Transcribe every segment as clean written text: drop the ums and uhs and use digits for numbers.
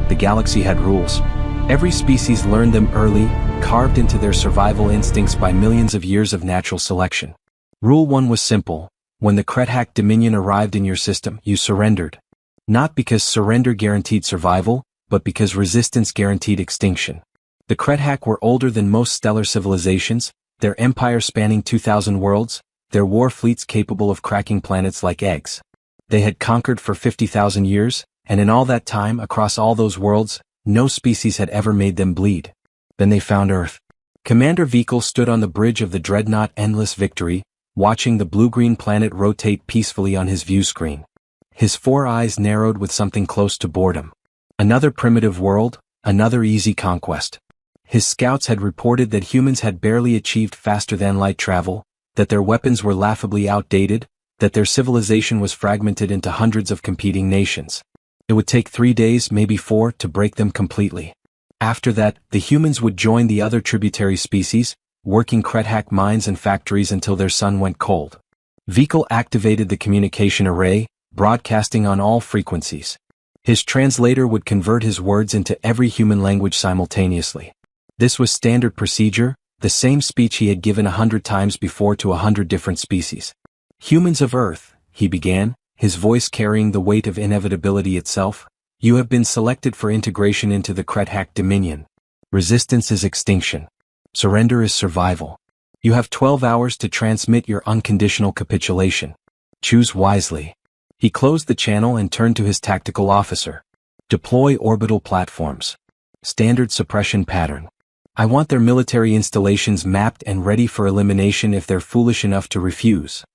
the galaxy had rules. Every species learned them early, carved into their survival instincts by millions of years of natural selection. Rule 1 was simple: when the Krethak Dominion arrived in your system, you surrendered. Not because surrender guaranteed survival, but because resistance guaranteed extinction. The Krethak were older than most stellar civilizations, their empire spanning 2,000 worlds, their war fleets capable of cracking planets like eggs. They had conquered for 50,000 years, and in all that time, across all those worlds, no species had ever made them bleed. Then they found Earth. Commander Vehicle stood on the bridge of the dreadnought Endless Victory, watching the blue-green planet rotate peacefully on his view screen. His 4 eyes narrowed with something close to boredom. Another primitive world, another easy conquest. His scouts had reported that humans had barely achieved faster-than-light travel, that their weapons were laughably outdated, that their civilization was fragmented into hundreds of competing nations. It would take 3 days, maybe 4, to break them completely. After that, the humans would join the other tributary species, working Krethak mines and factories until their sun went cold. Vehicle activated the communication array, broadcasting on all frequencies. His translator would convert his words into every human language simultaneously. This was standard procedure, the same speech he had given 100 times before to 100 different species. "Humans of Earth," he began, his voice carrying the weight of inevitability itself, "you have been selected for integration into the Krethak Dominion. Resistance is extinction. Surrender is survival. You have 12 hours to transmit your unconditional capitulation. Choose wisely." He closed the channel and turned to his tactical officer. "Deploy orbital platforms. Standard suppression pattern. I want their military installations mapped and ready for elimination if they're foolish enough to refuse."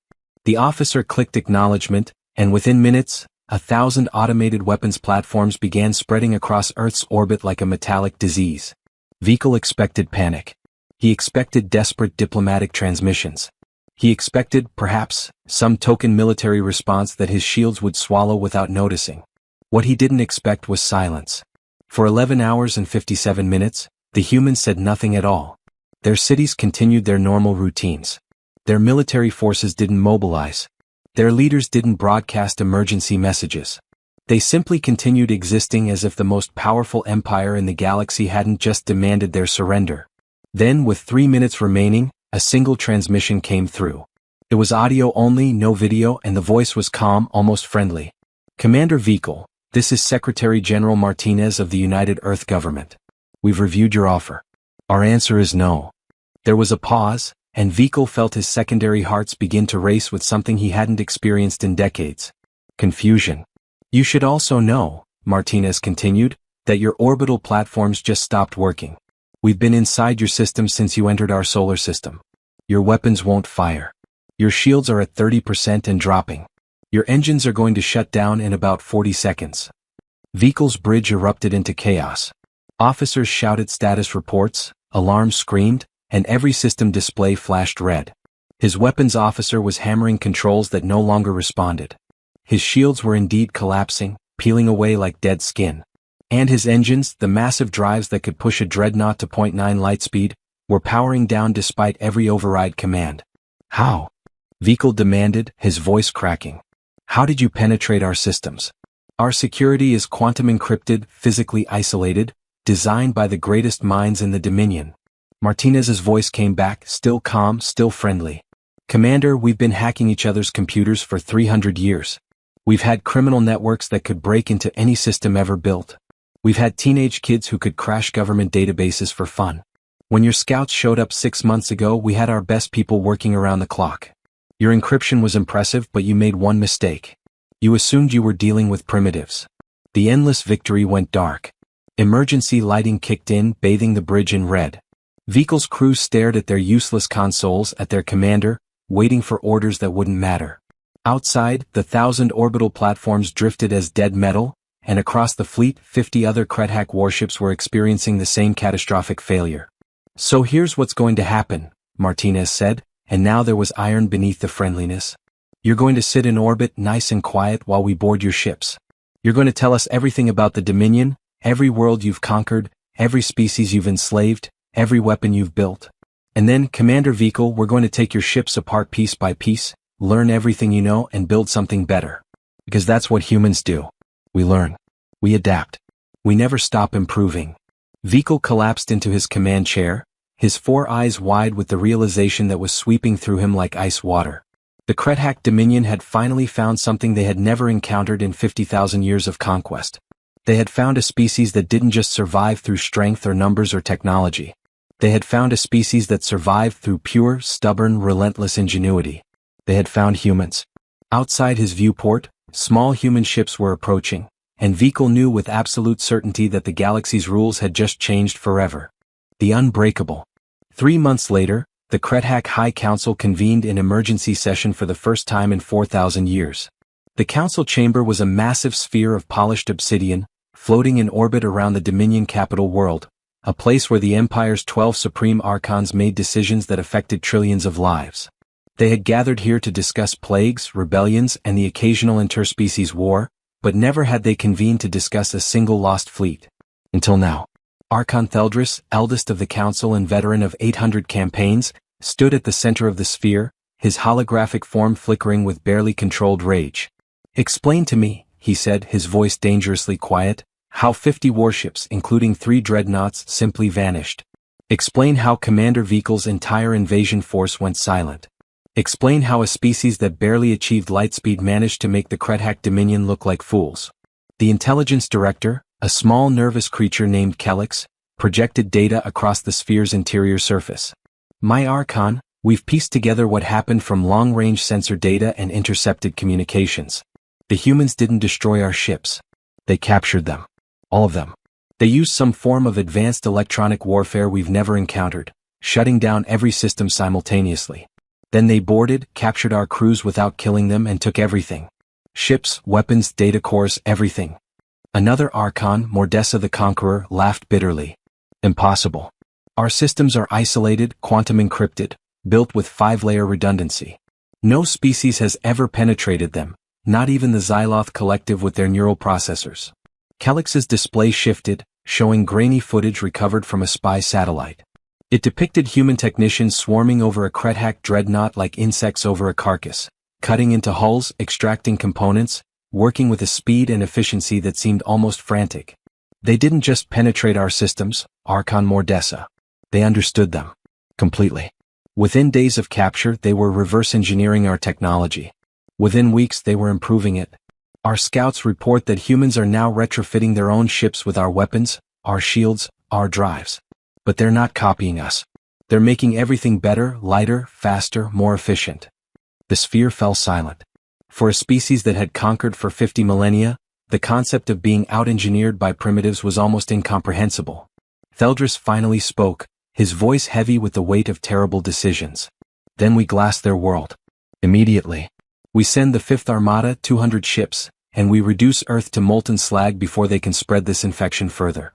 The officer clicked acknowledgement, and within minutes, 1,000 automated weapons platforms began spreading across Earth's orbit like a metallic disease. Vehicle expected panic. He expected desperate diplomatic transmissions. He expected, perhaps, some token military response that his shields would swallow without noticing. What he didn't expect was silence. For 11 hours and 57 minutes, the humans said nothing at all. Their cities continued their normal routines. Their military forces didn't mobilize. Their leaders didn't broadcast emergency messages. They simply continued existing as if the most powerful empire in the galaxy hadn't just demanded their surrender. Then, with 3 minutes remaining, a single transmission came through. It was audio only, no video, and the voice was calm, almost friendly. "Commander Vehicle, this is Secretary General Martinez of the United Earth Government. We've reviewed your offer. Our answer is no." There was a pause, and Vehicle felt his secondary hearts begin to race with something he hadn't experienced in decades: confusion. "You should also know," Martinez continued, "that your orbital platforms just stopped working. We've been inside your system since you entered our solar system. Your weapons won't fire. Your shields are at 30% and dropping. Your engines are going to shut down in about 40 seconds. Vehicle's bridge erupted into chaos. Officers shouted status reports, alarms screamed, and every system display flashed red. His weapons officer was hammering controls that no longer responded. His shields were indeed collapsing, peeling away like dead skin. And his engines, the massive drives that could push a dreadnought to 0.9 light speed, were powering down despite every override command. "How?" Vehicle demanded, his voice cracking. "How did you penetrate our systems? Our security is quantum encrypted, physically isolated, designed by the greatest minds in the Dominion." Martinez's voice came back, still calm, still friendly. "Commander, we've been hacking each other's computers for 300 years. We've had criminal networks that could break into any system ever built. We've had teenage kids who could crash government databases for fun. When your scouts showed up 6 months ago, we had our best people working around the clock. Your encryption was impressive, but you made one mistake. You assumed you were dealing with primitives." The Endless Victory went dark. Emergency lighting kicked in, bathing the bridge in red. Vehicle's crew stared at their useless consoles, at their commander, waiting for orders that wouldn't matter. Outside, the 1,000 orbital platforms drifted as dead metal, and across the fleet, 50 other Krethak warships were experiencing the same catastrophic failure. "So here's what's going to happen," Martinez said, and now there was iron beneath the friendliness. "You're going to sit in orbit nice and quiet while we board your ships. You're going to tell us everything about the Dominion, every world you've conquered, every species you've enslaved, every weapon you've built. And then, Commander Vehicle, we're going to take your ships apart piece by piece, learn everything you know, and build something better. Because that's what humans do. We learn. We adapt. We never stop improving. Vehicle collapsed into his command chair, his 4 eyes wide with the realization that was sweeping through him like ice water. The Krethak Dominion had finally found something they had never encountered in 50,000 years of conquest. They had found a species that didn't just survive through strength or numbers or technology. They had found a species that survived through pure, stubborn, relentless ingenuity. They had found humans. Outside his viewport, small human ships were approaching, and Vehicle knew with absolute certainty that the galaxy's rules had just changed forever. The unbreakable. 3 months later, the Krethak High Council convened in emergency session for the first time in 4,000 years. The council chamber was a massive sphere of polished obsidian, floating in orbit around the Dominion capital world, a place where the Empire's 12 supreme archons made decisions that affected trillions of lives. They had gathered here to discuss plagues, rebellions, and the occasional interspecies war, but never had they convened to discuss a single lost fleet. Until now. Archon Theldris, eldest of the council and veteran of 800 campaigns, stood at the center of the sphere, his holographic form flickering with barely controlled rage. "Explain to me," he said, his voice dangerously quiet, "how 50 warships, including 3 dreadnoughts, simply vanished. Explain how Commander Vehicle's entire invasion force went silent. Explain how a species that barely achieved lightspeed managed to make the Krethak Dominion look like fools." The intelligence director, a small nervous creature named Kelix, projected data across the sphere's interior surface. "My Archon, we've pieced together what happened from long-range sensor data and intercepted communications. The humans didn't destroy our ships. They captured them. All of them. They used some form of advanced electronic warfare we've never encountered, shutting down every system simultaneously. Then they boarded, captured our crews without killing them and took everything. Ships, weapons, data cores, everything." Another Archon, Mordessa the Conqueror, laughed bitterly. "Impossible. Our systems are isolated, quantum encrypted, built with 5-layer redundancy. No species has ever penetrated them, not even the Xyloth Collective with their neural processors." Kelix's display shifted, showing grainy footage recovered from a spy satellite. It depicted human technicians swarming over a Krethak dreadnought like insects over a carcass, cutting into hulls, extracting components, working with a speed and efficiency that seemed almost frantic. They didn't just penetrate our systems, Archon Mordessa. They understood them. Completely. Within days of capture, they were reverse engineering our technology. Within weeks, they were improving it. Our scouts report that humans are now retrofitting their own ships with our weapons, our shields, our drives. But they're not copying us. They're making everything better, lighter, faster, more efficient. The sphere fell silent. For a species that had conquered for 50 millennia, the concept of being out-engineered by primitives was almost incomprehensible. Theldris finally spoke, his voice heavy with the weight of terrible decisions. "Then we glass their world. Immediately. We send the 5th Armada, 200 ships, and we reduce Earth to molten slag before they can spread this infection further."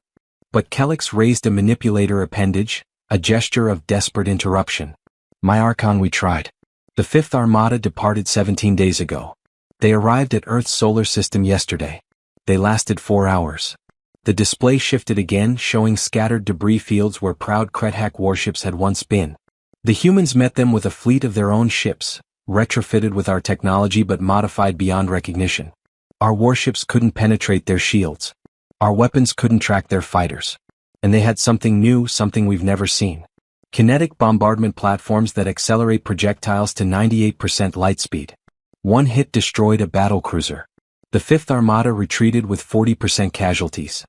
But Kelix raised a manipulator appendage, a gesture of desperate interruption. "My Archon, we tried. The 5th Armada departed 17 days ago. They arrived at Earth's solar system yesterday. They lasted 4 hours. The display shifted again, showing scattered debris fields where proud Krethak warships had once been. The humans met them with a fleet of their own ships, retrofitted with our technology but modified beyond recognition. Our warships couldn't penetrate their shields. Our weapons couldn't track their fighters. And they had something new, something we've never seen. Kinetic bombardment platforms that accelerate projectiles to 98% light speed. One hit destroyed a battlecruiser. The 5th Armada retreated with 40% casualties.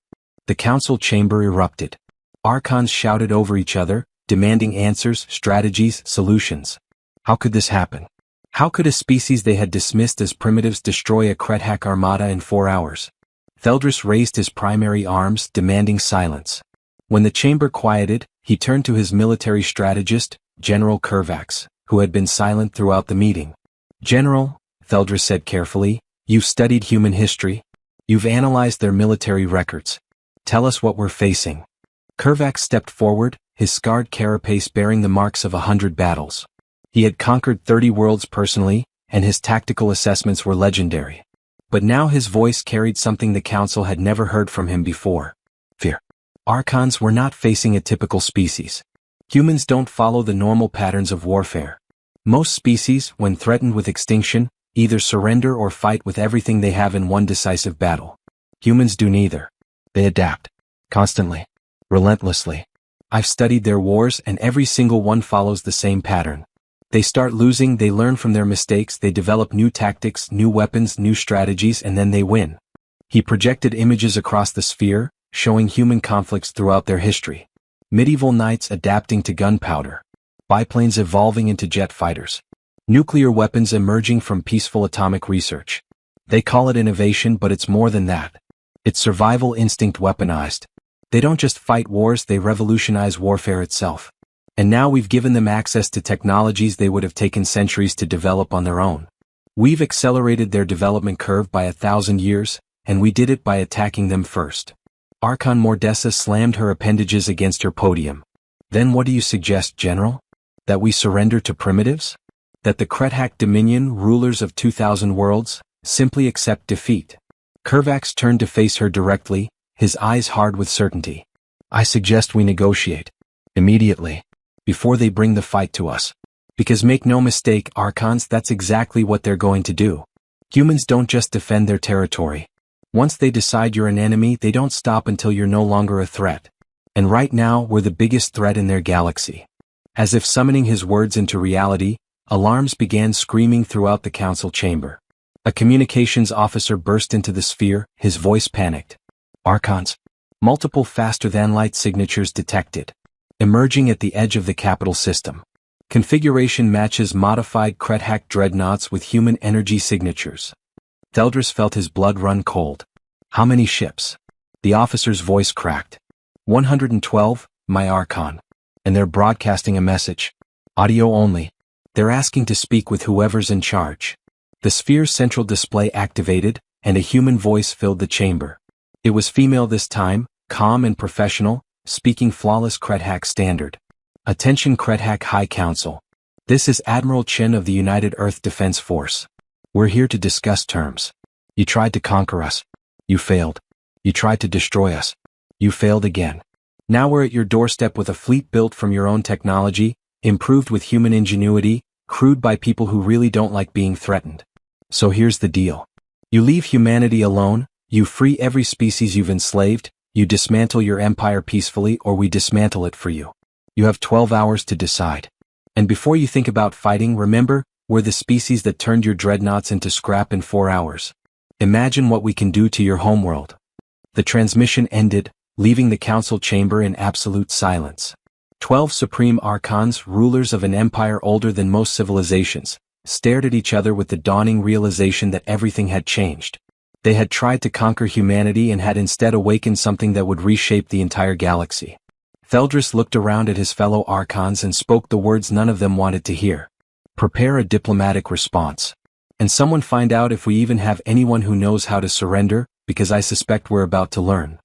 The council chamber erupted. Archons shouted over each other, demanding answers, strategies, solutions. How could this happen? How could a species they had dismissed as primitives destroy a Krethak Armada in 4 hours? Theldris raised his primary arms, demanding silence. When the chamber quieted, he turned to his military strategist, General Kurvax, who had been silent throughout the meeting. "General," Theldris said carefully, "you've studied human history. You've analyzed their military records. Tell us what we're facing." Kurvax stepped forward, his scarred carapace bearing the marks of 100 battles. He had conquered 30 worlds personally, and his tactical assessments were legendary. But now his voice carried something the council had never heard from him before. Fear. Archons were not facing a typical species. Humans don't follow the normal patterns of warfare. Most species, when threatened with extinction, either surrender or fight with everything they have in one decisive battle. Humans do neither. They adapt. Constantly. Relentlessly. I've studied their wars and every single one follows the same pattern. They start losing, they learn from their mistakes, they develop new tactics, new weapons, new strategies, and then they win. He projected images across the sphere, showing human conflicts throughout their history. Medieval knights adapting to gunpowder. Biplanes evolving into jet fighters. Nuclear weapons emerging from peaceful atomic research. They call it innovation, but it's more than that. It's survival instinct weaponized. They don't just fight wars, they revolutionize warfare itself. And now we've given them access to technologies they would have taken centuries to develop on their own. We've accelerated their development curve by 1,000 years, and we did it by attacking them first. Archon Mordessa slammed her appendages against her podium. Then what do you suggest, General? That we surrender to primitives? That the Krethak Dominion, rulers of 2,000 worlds, simply accept defeat? Kervax turned to face her directly, his eyes hard with certainty. I suggest we negotiate. Immediately. Before they bring the fight to us. Because make no mistake, Archons, that's exactly what they're going to do. Humans don't just defend their territory. Once they decide you're an enemy, they don't stop until you're no longer a threat. And right now, we're the biggest threat in their galaxy. As if summoning his words into reality, alarms began screaming throughout the council chamber. A communications officer burst into the sphere, his voice panicked. Archons. Multiple faster-than-light signatures detected. Emerging at the edge of the capital system. Configuration matches modified Krethak dreadnoughts with human energy signatures. Theldris felt his blood run cold. How many ships? The officer's voice cracked. 112, my Archon. And they're broadcasting a message. Audio only. They're asking to speak with whoever's in charge. The sphere's central display activated, and a human voice filled the chamber. It was female this time, calm and professional, speaking flawless Krethak standard. Attention Krethak High Council. This is Admiral Chen of the United Earth Defense Force. We're here to discuss terms. You tried to conquer us. You failed. You tried to destroy us. You failed again. Now we're at your doorstep with a fleet built from your own technology, improved with human ingenuity, crewed by people who really don't like being threatened. So here's the deal. You leave humanity alone, you free every species you've enslaved, you dismantle your empire peacefully, or we dismantle it for you. You have 12 hours to decide. And before you think about fighting, remember, we're the species that turned your dreadnoughts into scrap in 4 hours. Imagine what we can do to your homeworld. The transmission ended, leaving the council chamber in absolute silence. 12 supreme archons, rulers of an empire older than most civilizations, stared at each other with the dawning realization that everything had changed. They had tried to conquer humanity and had instead awakened something that would reshape the entire galaxy. Theldris looked around at his fellow archons and spoke the words none of them wanted to hear. Prepare a diplomatic response. And someone find out if we even have anyone who knows how to surrender, because I suspect we're about to learn.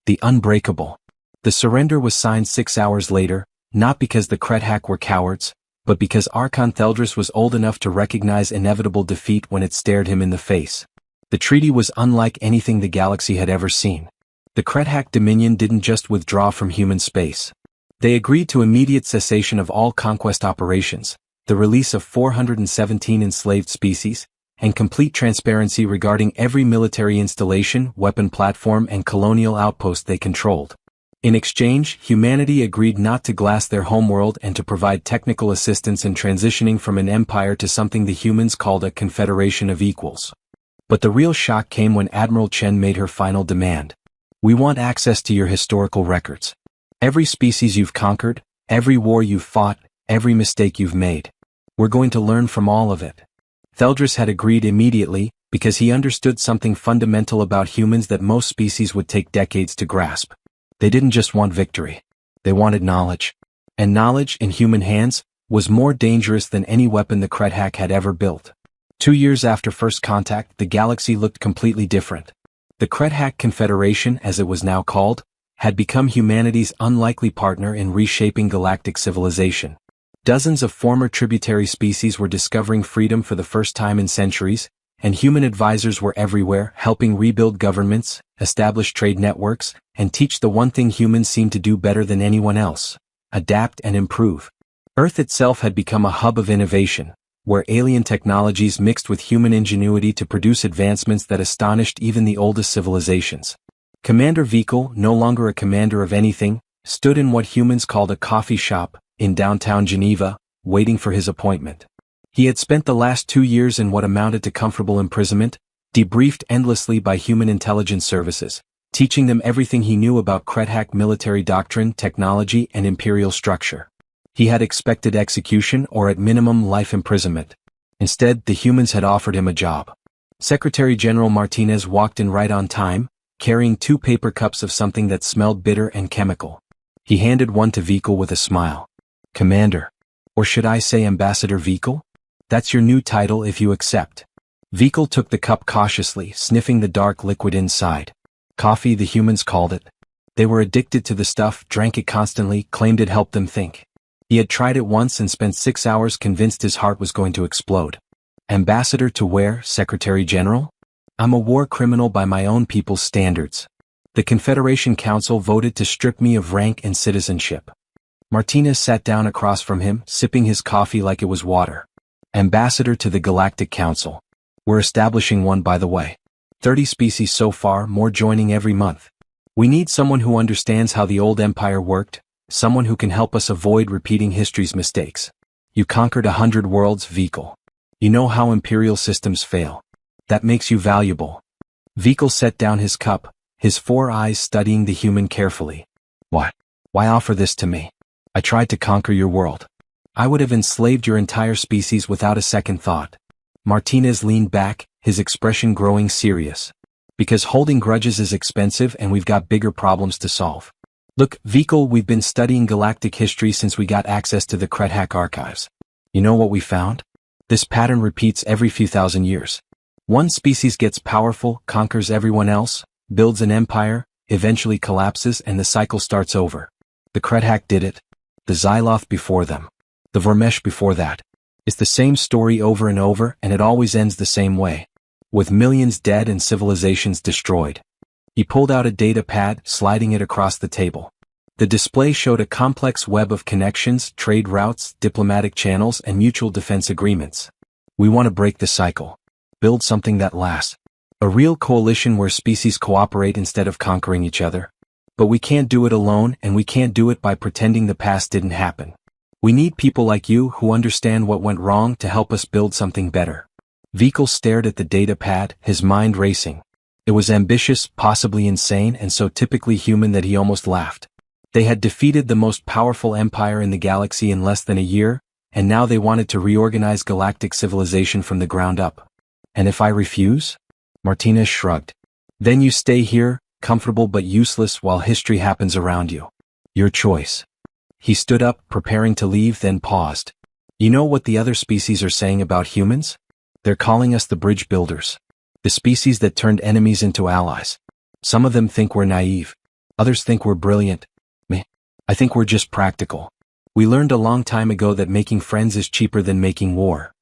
The unbreakable. The surrender was signed 6 hours later, not because the Krethak were cowards, but because Archon Theldris was old enough to recognize inevitable defeat when it stared him in the face. The treaty was unlike anything the galaxy had ever seen. The Krethak Dominion didn't just withdraw from human space. They agreed to immediate cessation of all conquest operations, the release of 417 enslaved species, and complete transparency regarding every military installation, weapon platform, and colonial outpost they controlled. In exchange, humanity agreed not to glass their homeworld and to provide technical assistance in transitioning from an empire to something the humans called a confederation of equals. But the real shock came when Admiral Chen made her final demand. We want access to your historical records. Every species you've conquered, every war you've fought, every mistake you've made. We're going to learn from all of it. Theldris had agreed immediately, because he understood something fundamental about humans that most species would take decades to grasp. They didn't just want victory. They wanted knowledge. And knowledge, in human hands, was more dangerous than any weapon the Krethak had ever built. 2 years after first contact, the galaxy looked completely different. The Krethak Confederation, as it was now called, had become humanity's unlikely partner in reshaping galactic civilization. Dozens of former tributary species were discovering freedom for the first time in centuries, and human advisors were everywhere, helping rebuild governments, establish trade networks, and teach the one thing humans seemed to do better than anyone else: adapt and improve. Earth itself had become a hub of innovation, where alien technologies mixed with human ingenuity to produce advancements that astonished even the oldest civilizations. Commander Vikal, no longer a commander of anything, stood in what humans called a coffee shop, in downtown Geneva, waiting for his appointment. He had spent the last 2 years in what amounted to comfortable imprisonment, debriefed endlessly by human intelligence services, teaching them everything he knew about Kretak military doctrine, technology, and imperial structure. He had expected execution or at minimum life imprisonment. Instead, the humans had offered him a job. Secretary General Martinez walked in right on time, carrying 2 paper cups of something that smelled bitter and chemical. He handed one to Vikal with a smile. Commander. Or should I say Ambassador Vikal? That's your new title if you accept. Vikal took the cup cautiously, sniffing the dark liquid inside. Coffee, the humans called it. They were addicted to the stuff, drank it constantly, claimed it helped them think. He had tried it once and spent 6 hours convinced his heart was going to explode. Ambassador to where, Secretary General? I'm a war criminal by my own people's standards. The Confederation Council voted to strip me of rank and citizenship. Martinez sat down across from him, sipping his coffee like it was water. Ambassador to the Galactic Council. We're establishing one, by the way. 30 species so far, more joining every month. We need someone who understands how the old empire worked, someone who can help us avoid repeating history's mistakes. You conquered 100 worlds, Vikal. You know how imperial systems fail. That makes you valuable. Vikal set down his cup, his 4 eyes studying the human carefully. What? Why offer this to me? I tried to conquer your world. I would have enslaved your entire species without a second thought. Martinez leaned back, his expression growing serious. Because holding grudges is expensive and we've got bigger problems to solve. Look, Vikal, we've been studying galactic history since we got access to the Kretak archives. You know what we found? This pattern repeats every few thousand years. One species gets powerful, conquers everyone else, builds an empire, eventually collapses, and the cycle starts over. The Kretak did it. The Xyloth before them. The Vormesh before that. It's the same story over and over, and it always ends the same way. With millions dead and civilizations destroyed. He pulled out a data pad, sliding it across the table. The display showed a complex web of connections, trade routes, diplomatic channels, and mutual defense agreements. We want to break the cycle. Build something that lasts. A real coalition where species cooperate instead of conquering each other. But we can't do it alone, and we can't do it by pretending the past didn't happen. We need people like you who understand what went wrong to help us build something better. Vikal stared at the data pad, his mind racing. It was ambitious, possibly insane, and so typically human that he almost laughed. They had defeated the most powerful empire in the galaxy in less than a year, and now they wanted to reorganize galactic civilization from the ground up. And if I refuse? Martinez shrugged. Then you stay here, comfortable but useless while history happens around you. Your choice. He stood up, preparing to leave, then paused. You know what the other species are saying about humans? They're calling us the bridge builders. The species that turned enemies into allies. Some of them think we're naive. Others think we're brilliant. Me. I think we're just practical. We learned a long time ago that making friends is cheaper than making war.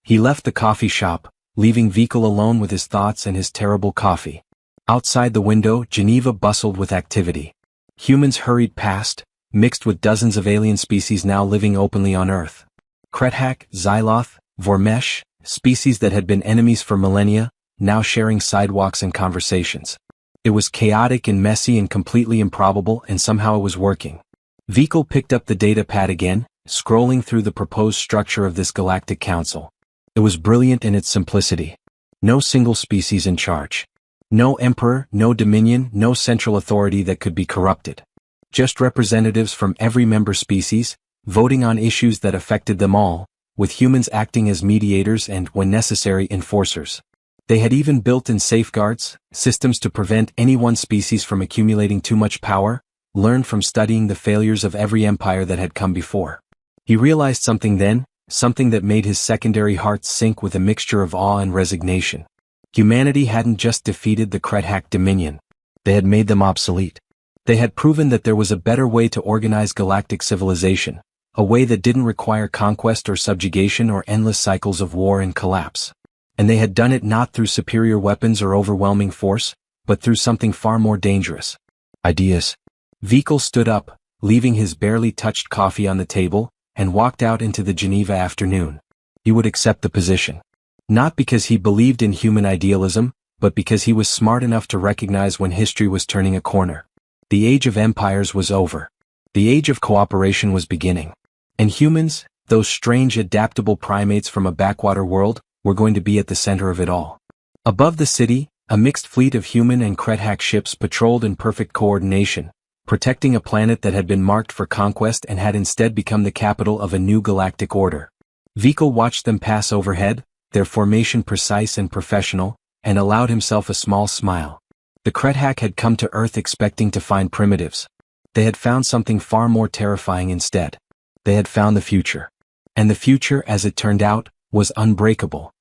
He left the coffee shop, leaving Vikal alone with his thoughts and his terrible coffee. Outside the window, Geneva bustled with activity. Humans hurried past, mixed with dozens of alien species now living openly on Earth. Kretak, Xyloth, Vormesh, species that had been enemies for millennia, now sharing sidewalks and conversations. It was chaotic and messy and completely improbable, and somehow it was working. Vikal picked up the data pad again, scrolling through the proposed structure of this galactic council. It was brilliant in its simplicity. No single species in charge. No emperor, no dominion, no central authority that could be corrupted. Just representatives from every member species, voting on issues that affected them all, with humans acting as mediators and, when necessary, enforcers. They had even built in safeguards, systems to prevent any one species from accumulating too much power, learned from studying the failures of every empire that had come before. He realized something then, something that made his secondary heart sink with a mixture of awe and resignation. Humanity hadn't just defeated the Kretak Dominion. They had made them obsolete. They had proven that there was a better way to organize galactic civilization, a way that didn't require conquest or subjugation or endless cycles of war and collapse. And they had done it not through superior weapons or overwhelming force, but through something far more dangerous. Ideas. Vikal stood up, leaving his barely touched coffee on the table, and walked out into the Geneva afternoon. He would accept the position. Not because he believed in human idealism, but because he was smart enough to recognize when history was turning a corner. The age of empires was over. The age of cooperation was beginning. And humans, those strange adaptable primates from a backwater world, were going to be at the center of it all. Above the city, a mixed fleet of human and Kretak ships patrolled in perfect coordination, protecting a planet that had been marked for conquest and had instead become the capital of a new galactic order. Vikal watched them pass overhead, their formation precise and professional, and allowed himself a small smile. The Kretak had come to Earth expecting to find primitives. They had found something far more terrifying instead. They had found the future. And the future, as it turned out, was unbreakable.